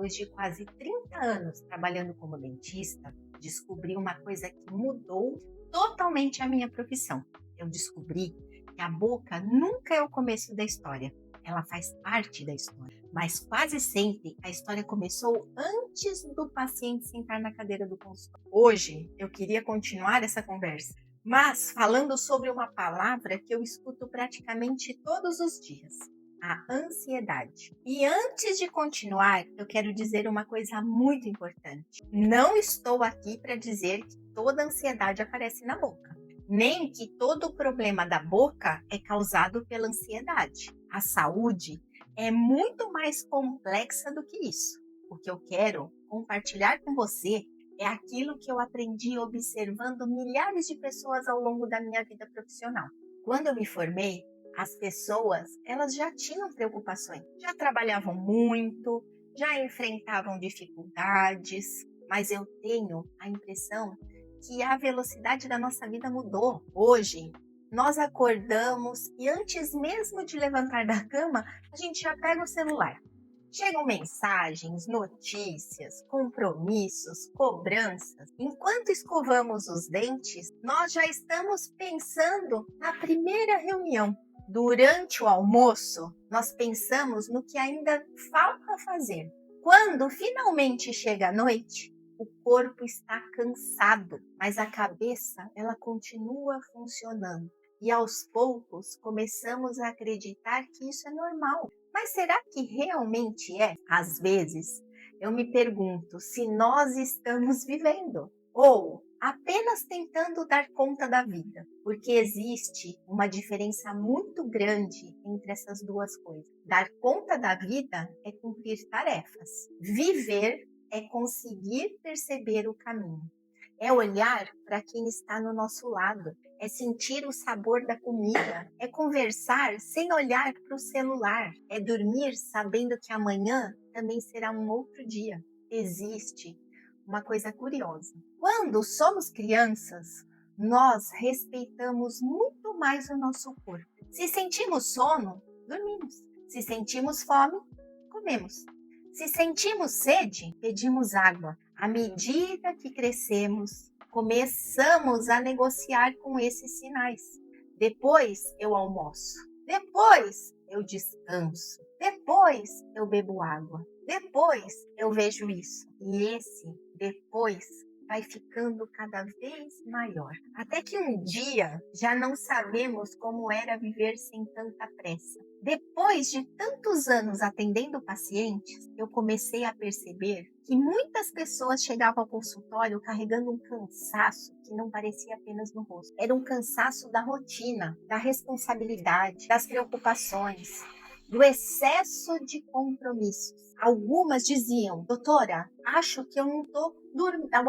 depois de quase 30 anos trabalhando como dentista, descobri uma coisa que mudou totalmente a minha profissão. Eu descobri que a boca nunca é o começo da história, ela faz parte da história. Mas quase sempre a história começou antes do paciente sentar na cadeira do consultório. Hoje eu queria continuar essa conversa, mas falando sobre uma palavra que eu escuto praticamente todos os dias: a ansiedade. E antes de continuar, eu quero dizer uma coisa muito importante. Não estou aqui para dizer que toda ansiedade aparece na boca, nem que todo problema da boca é causado pela ansiedade. A saúde é muito mais complexa do que isso. O que eu quero compartilhar com você é aquilo que eu aprendi observando milhares de pessoas ao longo da minha vida profissional. Quando eu me formei, as pessoas, elas já tinham preocupações, já trabalhavam muito, já enfrentavam dificuldades, mas eu tenho a impressão que a velocidade da nossa vida mudou. Hoje, nós acordamos e antes mesmo de levantar da cama, a gente já pega o celular. Chegam mensagens, notícias, compromissos, cobranças. Enquanto escovamos os dentes, nós já estamos pensando na primeira reunião. Durante o almoço, nós pensamos no que ainda falta fazer. Quando finalmente chega a noite, o corpo está cansado, mas a cabeça, ela continua funcionando. E aos poucos começamos a acreditar que isso é normal. Mas será que realmente é? Às vezes, eu me pergunto se nós estamos vivendo ou apenas tentando dar conta da vida, porque existe uma diferença muito grande entre essas duas coisas. Dar conta da vida é cumprir tarefas. Viver é conseguir perceber o caminho. É olhar para quem está no nosso lado, é sentir o sabor da comida, é conversar sem olhar para o celular, é dormir sabendo que amanhã também será um outro dia. Existe uma coisa curiosa. Quando somos crianças, nós respeitamos muito mais o nosso corpo. Se sentimos sono, dormimos. Se sentimos fome, comemos. Se sentimos sede, pedimos água. À medida que crescemos, começamos a negociar com esses sinais. Depois eu almoço. Depois eu descanso. Depois eu bebo água. Depois eu vejo isso. E esse depois vai ficando cada vez maior. Até que um dia já não sabemos como era viver sem tanta pressa. Depois de tantos anos atendendo pacientes, eu comecei a perceber que muitas pessoas chegavam ao consultório carregando um cansaço que não parecia apenas no rosto. Era um cansaço da rotina, da responsabilidade, das preocupações, do excesso de compromissos. Algumas diziam: doutora, acho que eu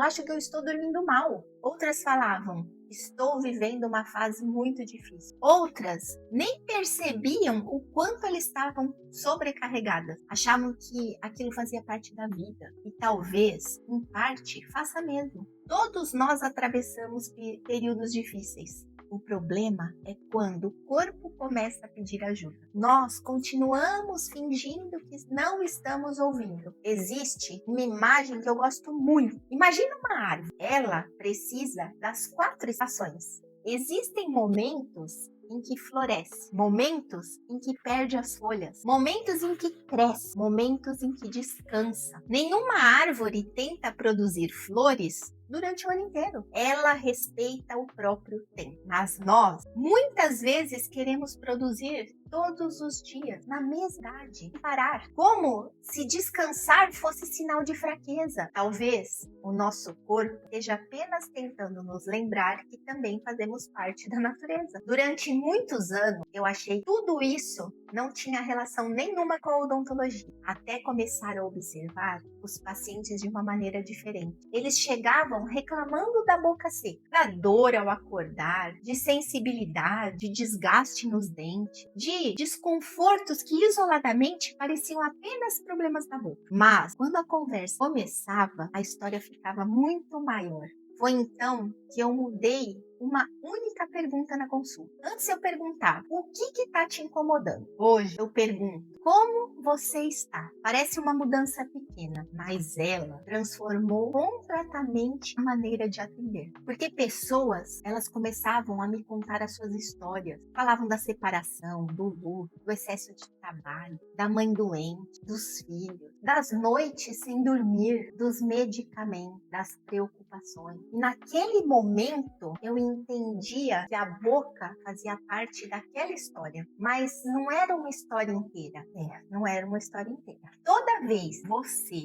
acho que eu estou dormindo mal. Outras falavam: estou vivendo uma fase muito difícil. Outras nem percebiam o quanto elas estavam sobrecarregadas. Achavam que aquilo fazia parte da vida. E talvez, em parte, faça mesmo. Todos nós atravessamos períodos difíceis. O problema é quando o corpo começa a pedir ajuda. Nós continuamos fingindo que não estamos ouvindo. Existe uma imagem que eu gosto muito. Imagina uma árvore. Ela precisa das 4 estações. Existem momentos em que floresce, momentos em que perde as folhas, momentos em que cresce, momentos em que descansa. Nenhuma árvore tenta produzir flores durante o ano inteiro. Ela respeita o próprio tempo. Mas nós, muitas vezes, queremos produzir todos os dias, na mesma idade, e parar. Como se descansar fosse sinal de fraqueza. Talvez o nosso corpo esteja apenas tentando nos lembrar que também fazemos parte da natureza. Durante muitos anos, eu achei tudo isso não tinha relação nenhuma com a odontologia, até começar a observar os pacientes de uma maneira diferente. Eles chegavam reclamando da boca seca, da dor ao acordar, de sensibilidade, de desgaste nos dentes, de desconfortos que isoladamente pareciam apenas problemas da boca. Mas, quando a conversa começava, a história ficava muito maior. Foi então que eu mudei uma única pergunta na consulta. Antes eu perguntava, o que está te incomodando? Hoje eu pergunto, como você está? Parece uma mudança pequena, mas ela transformou completamente a maneira de atender. Porque pessoas, elas começavam a me contar as suas histórias. Falavam da separação, do luto, do excesso de trabalho, da mãe doente, dos filhos, das noites sem dormir, dos medicamentos, das preocupações. E naquele momento eu entendia que a boca fazia parte daquela história, mas não era uma história inteira. Não era uma história inteira. Toda vez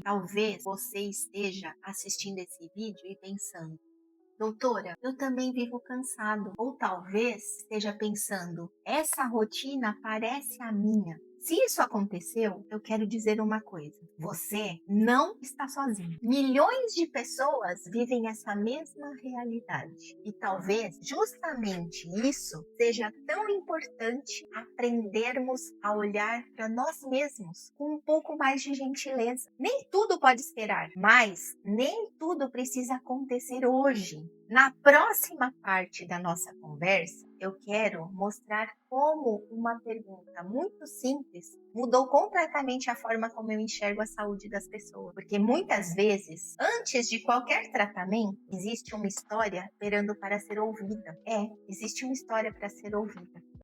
talvez você esteja assistindo esse vídeo e pensando, doutora, eu também vivo cansado. Ou talvez esteja pensando, essa rotina parece a minha. Se isso aconteceu, eu quero dizer uma coisa. Você não está sozinho. Milhões de pessoas vivem essa mesma realidade. E talvez justamente isso seja tão importante aprendermos a olhar para nós mesmos com um pouco mais de gentileza. Nem tudo pode esperar, mas nem tudo precisa acontecer hoje. Na próxima parte da nossa conversa, eu quero mostrar como uma pergunta muito simples mudou completamente a forma como eu enxergo a saúde das pessoas. Porque muitas vezes, antes de qualquer tratamento, existe uma história esperando para ser ouvida. Existe uma história para ser ouvida.